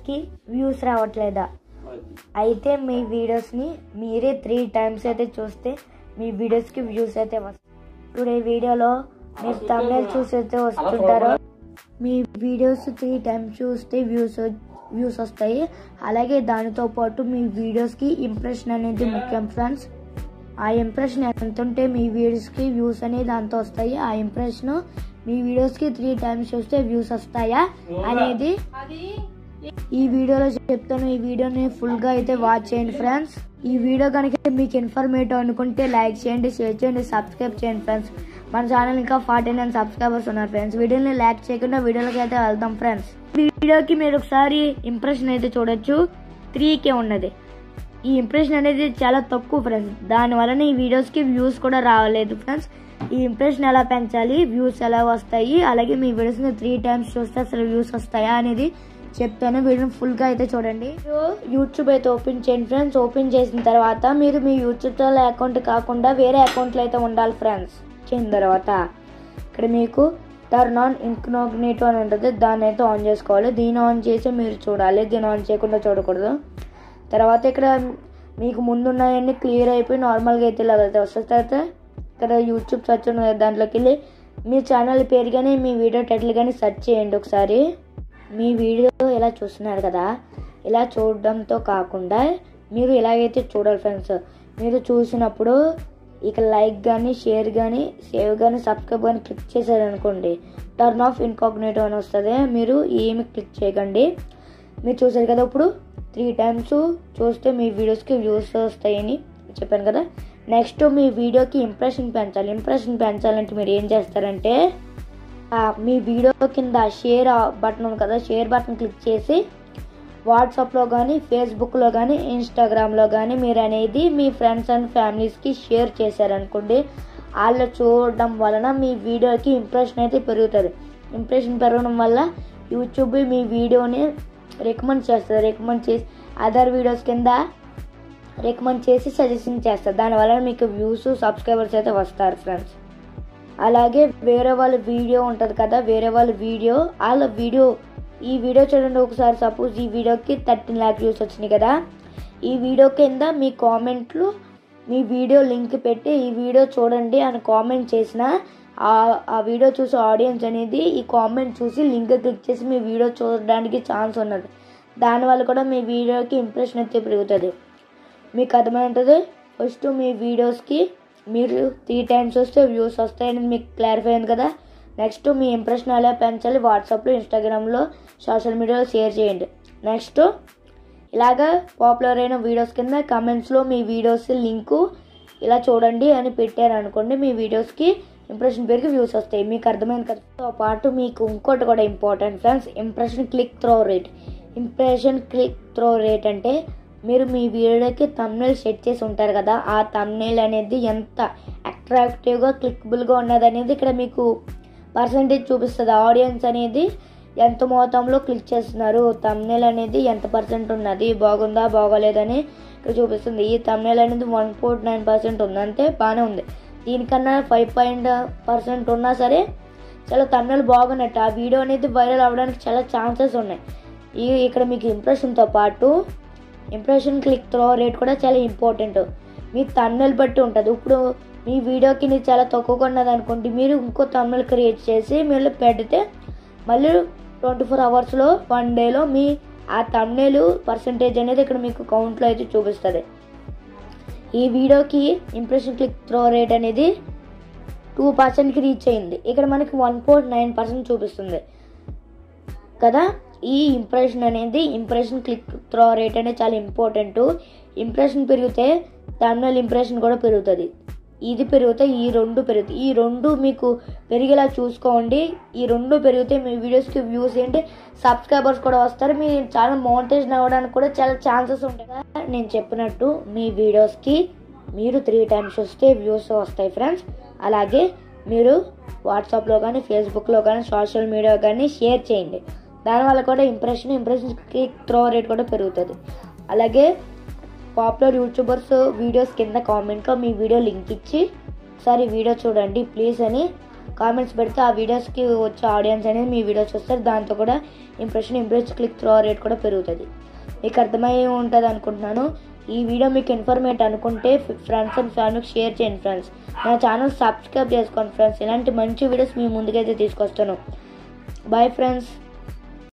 వీడియోస్కి వ్యూస్ రావట్లేదా? అయితే మీ వీడియోస్ని మీరే 3 times అయితే చూస్తే మీ వీడియోస్కి వ్యూస్ అయితే వస్తాయి. టుడే వీడియోలో మీరు thumbnail చూసి అయితే వస్తుంటారో మీ వీడియోస్ 3 times చూస్తే వ్యూస్ వస్తాయి. అలాగే దానితో పాటు మీ వీడియోస్కి ఇంప్రెషన్ అనేది ముఖ్యం ఫ్రెండ్స్. ఆ ఇంప్రెషన్ ఎంత ఉంటే మీ వీడియోస్కి వ్యూస్ అనేది అంత వస్తాయి. ఆ ఇంప్రెషన్ మీ వీడియోస్కి 3 times చూస్తే వ్యూస్ వస్తాయా అనేది ఈ వీడియోలో చెప్తాను. ఈ వీడియోని ఫుల్గా అయితే వాచ్ చేయండి ఫ్రెండ్స్. ఈ వీడియో కనుక మీకు ఇన్ఫర్మేటివ్ అనుకుంటే లైక్ చేయండి, షేర్ చేయండి, సబ్స్క్రైబ్ చేయండి ఫ్రెండ్స్. మన ఛానల్ ఇంకా 49 సబ్స్క్రైబర్స్ ఉన్నారు ఫ్రెండ్స్. వీడియోని లైక్ చేయకుండా వీడియోలోకి అయితే వెళ్దాం ఫ్రెండ్స్. వీడియోకి మీరు ఒకసారి ఇంప్రెషన్ అయితే చూడొచ్చు, 3K ఉన్నది. ఈ ఇంప్రెషన్ అనేది చాలా తక్కువ ఫ్రెండ్స్. దానివల్ల ఈ వీడియోస్కి వ్యూస్ కూడా రావలేదు ఫ్రెండ్స్. ఈ ఇంప్రెషన్ ఎలా పెంచాలి, వ్యూస్ ఎలా వస్తాయి, అలాగే మీ వీడియోస్ని 3 times చూస్తే అసలు వ్యూస్ వస్తాయా అనేది చెప్తాను. వీడియోని ఫుల్గా అయితే చూడండి. యూట్యూబ్ అయితే ఓపెన్ చేయండి ఫ్రెండ్స్. ఓపెన్ చేసిన తర్వాత మీరు మీ యూట్యూబ్ ఛానల్ అకౌంట్ కాకుండా వేరే అకౌంట్లో అయితే ఉండాలి ఫ్రెండ్స్. చేసిన తర్వాత ఇక్కడ మీకు టర్న్ ఆన్ ఇన్కాగ్నిటో అని ఉంటుంది, దాన్ని అయితే ఆన్ చేసుకోవాలి. దీన్ని ఆన్ చేసి మీరు చూడాలి, దీన్ని ఆన్ చేయకుండా చూడకూడదు. తర్వాత ఇక్కడ మీకు ముందున్నాయన్నీ క్లియర్ అయిపోయి నార్మల్గా అయితే ఇలాగైతే వస్తుంది. తర్వాత ఇక్కడ యూట్యూబ్ సెర్చ్ ఉన్నది, దాంట్లోకి వెళ్ళి మీ ఛానల్ పేరు కానీ మీ వీడియో టైటిల్ కానీ సెర్చ్ చేయండి ఒకసారి. మీ వీడియో ఇలా చూస్తున్నారు కదా, ఇలా చూడడంతో కాకుండా మీరు ఇలాగైతే చూడాలి ఫ్రెండ్స్. మీరు చూసినప్పుడు ఇక లైక్ కానీ, షేర్ కానీ, సేవ్ కానీ, సబ్స్క్రైబ్ కానీ క్లిక్ చేశారనుకోండి, టర్న్ ఆఫ్ ఇన్కాగ్నిటో అని వస్తుంది. మీరు ఏమి క్లిక్ చేయకండి. మీరు చూసారు కదా, ఇప్పుడు 3 times చూస్తే మీ వీడియోస్కి వ్యూస్ వస్తాయని చెప్పాను కదా. నెక్స్ట్ మీ వీడియోకి ఇంప్రెషన్ పెంచాలి. ఇంప్రెషన్ పెంచాలంటే మీరు ఏం చేస్తారంటే మీ వీడియో కింద షేర్ బటన్ ఉంది కదా, షేర్ బటన్ క్లిక్ చేసి వాట్సాప్లో కానీ, ఫేస్బుక్లో కానీ, ఇన్స్టాగ్రామ్లో కానీ మీరు అనేది మీ ఫ్రెండ్స్ అండ్ ఫ్యామిలీస్కి షేర్ చేశారనుకోండి, వాళ్ళు చూడడం వలన మీ వీడియోకి ఇంప్రెషన్ అయితే పెరుగుతుంది. ఇంప్రెషన్ పెరగడం వల్ల యూట్యూబ్ మీ వీడియోని రికమెండ్ చేస్తుంది. రికమెండ్ చేసి అదర్ వీడియోస్ కింద రికమెండ్ చేసి సజెషన్ చేస్తారు. దానివల్ల మీకు వ్యూస్, సబ్స్క్రైబర్స్ అయితే వస్తారు ఫ్రెండ్స్. అలాగే వేరే వాళ్ళ వీడియో ఉంటుంది కదా, వేరే వాళ్ళ వీడియో ఈ వీడియో చూడండి ఒకసారి. సపోజ్ ఈ వీడియోకి 13 lakh వ్యూస్ వచ్చినాయి కదా, ఈ వీడియో కింద మీ కామెంట్లు మీ వీడియో లింక్ పెట్టి ఈ వీడియో చూడండి అని కామెంట్ చేసిన ఆ వీడియో చూసే ఆడియన్స్ అనేది ఈ కామెంట్ చూసి లింక్ క్లిక్ చేసి మీ వీడియో చూడడానికి ఛాన్స్ ఉన్నది. దానివల్ల కూడా మీ వీడియోకి ఇంప్రెషన్ అయితే పెరుగుతుంది. మీకు అర్థమవుతుంది. ఫస్ట్ మీ వీడియోస్కి మీరు 3 times వస్తే వ్యూస్ వస్తాయని మీకు క్లారిఫై అయింది కదా. నెక్స్ట్ మీ ఇంప్రెషన్ ఎలా పెంచాలి, వాట్సాప్లో, ఇన్స్టాగ్రామ్లో, సోషల్ మీడియాలో షేర్ చేయండి. నెక్స్ట్ ఇలాగా పాపులర్ అయిన వీడియోస్ కింద కమెంట్స్లో మీ వీడియోస్ లింకు ఇలా చూడండి అని పెట్టారనుకోండి, మీ వీడియోస్కి ఇంప్రెషన్ పెరిగి వ్యూస్ వస్తాయి. మీకు అర్థమైంది కదా. తో పాటు మీకు ఇంకోటి కూడా important friends, impression click throw rate. Impression click throw rate అంటే మీరు మీ వీడియోకి thumbnail సెట్ చేసి ఉంటారు కదా, ఆ thumbnail అనేది ఎంత అట్రాక్టివ్గా, క్లిక్బుల్గా ఉన్నది అనేది ఇక్కడ మీకు పర్సంటేజ్ చూపిస్తుంది. ఆడియన్స్ అనేది ఎంత మొత్తంలో క్లిక్ చేస్తున్నారు, thumbnail అనేది ఎంత % ఉన్నది, బాగుందా బాగోలేదని ఇక్కడ చూపిస్తుంది. ఈ thumbnail అనేది 1.9% ఉంది, అంతే బాగానే ఉంది. దీనికన్నా 5% ఉన్నా సరే చాలా thumbnail బాగున్నట్టు, ఆ వీడియో అనేది వైరల్ అవ్వడానికి చాలా ఛాన్సెస్ ఉన్నాయి. ఇక్కడ మీకు ఇంప్రెషన్తో పాటు ఇంప్రెషన్ క్లిక్ త్రో రేట్ కూడా చాలా ఇంపార్టెంట్. మీ thumbnail బట్టి ఉంటుంది. ఇప్పుడు మీ వీడియోకి చాలా తక్కువగా ఉన్నది అనుకోండి, మీరు ఇంకో thumbnail క్రియేట్ చేసి మీరు పెడితే మళ్ళీ 24 hours 1 dayలో మీ ఆ thumbnail పర్సంటేజ్ అనేది ఇక్కడ మీకు కౌంట్లో అయితే చూపిస్తుంది. ఈ వీడియోకి ఇంప్రెషన్ క్లిక్ త్రో రేట్ అనేది 2%కి రీచ్ అయింది. ఇక్కడ మనకి 1.9% చూపిస్తుంది కదా. ఈ ఇంప్రెషన్ క్లిక్ త్రో రేట్ అనేది చాలా ఇంపార్టెంట్. ఇంప్రెషన్ పెరిగితే thumbnail ఇంప్రెషన్ కూడా పెరుగుతుంది. ఇది పెరిగితే ఈ రెండు పెరుగుతాయి. ఈ రెండు మీకు పెరిగేలా చూసుకోండి. ఈ రెండు పెరిగితే మీ వీడియోస్కి వ్యూస్ ఏంటి, సబ్స్క్రైబర్స్ కూడా వస్తారు. మీ ఛానల్ మోనిటైజేషన్ అవ్వడానికి కూడా చాలా ఛాన్సెస్ ఉంటాయి. నేను చెప్పినట్టు మీ వీడియోస్కి మీరు 3 times వస్తే వ్యూస్ వస్తాయి ఫ్రెండ్స్. అలాగే మీరు వాట్సాప్లో కానీ, ఫేస్బుక్లో కానీ, సోషల్ మీడియా కానీ షేర్ చేయండి. దానివల్ల కూడా ఇంప్రెషన్ క్లిక్ త్రో రేట్ కూడా పెరుగుతుంది. అలాగే పాపులర్ యూట్యూబర్స్ వీడియోస్ కింద కామెంట్లో మీ వీడియో లింక్ ఇచ్చి ఒకసారి వీడియో చూడండి ప్లీజ్ అని కామెంట్స్ పెడితే ఆ వీడియోస్కి వచ్చే ఆడియన్స్ అనేది మీ వీడియోస్ చూస్తారు. దాంతో కూడా ఇంప్రెస్ క్లిక్ త్రూ రేట్ కూడా పెరుగుతుంది. మీకు అర్థమయ్యే ఉంటుంది అనుకుంటున్నాను. ఈ వీడియో మీకు ఇన్ఫర్మేట్ అనుకుంటే ఫ్రెండ్స్ అండ్ ఫ్యామిలీకి షేర్ చేయండి ఫ్రెండ్స్. నా ఛానల్ సబ్స్క్రైబ్ చేసుకోండి ఫ్రెండ్స్. ఇలాంటి మంచి వీడియోస్ మీ ముందుకైతే తీసుకొస్తాను. Bye friends.